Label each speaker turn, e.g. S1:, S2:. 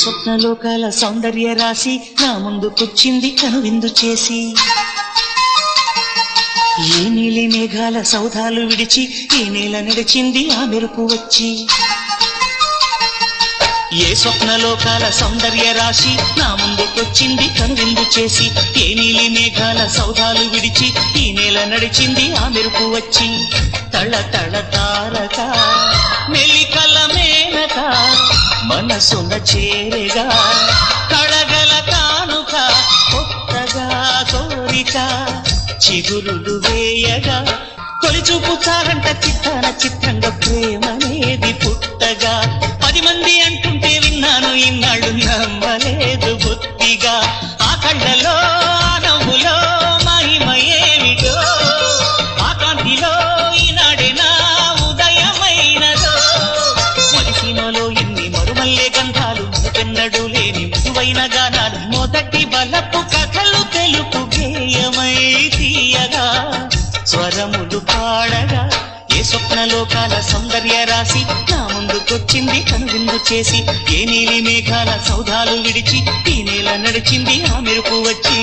S1: స్వప్నలోకాల సౌందర్య రాశి నా ముందుకొచ్చింది కనువిందు చేసి. ఏ నీలి మేఘాల సౌధాలు విడిచి ఈ నేల నడిచింది ఆ మెరుపు వచ్చి. ఏ స్వప్నలోకాల సౌందర్య రాశి నా ముందుకొచ్చింది కనువిందు చేసి. ఏ నీలి మేఘాల సౌధాలు విడిచి ఈ నేల నడిచింది ఆ మెరుపు వచ్చి. తళ తళ తారక మెలికల మేనక మనసున చేరగా కళగల కానుక కొత్తగా కోరిక చిగురులు వేయగా తొలిచూపు చాలంట చిత్తాన చిత్రంగా ప్రేమనేది పుట్టగా. 10 మంది అంటుంటే విన్నాను ఇన్నాళ్ళు నమ్మలేదు బొత్తిగా. ఆ కళ్ళలో ఆ నవ్వులో మహిమ ఏమిటో ఆ కాంతిలో ఈనాడే నా ఉదయమైనదో. మరిసీమలో ఎన్ని మరుమల్లే గంధాలు పెన్నడు లేని మృదువైన గానాలు మొదటి బలపు కథలు తెలుపు గేయమై తీయగా స్వరములు పాడగా. ఏ స్వప్నలోకాల సౌందర్య రాశి నా ముందుకొచ్చింది కనువిందు చేసి. ఏ నీలి మేఘాల సౌధాలు విడిచి ఈ నేల నడిచింది ఆ మెరుపు వచ్చి.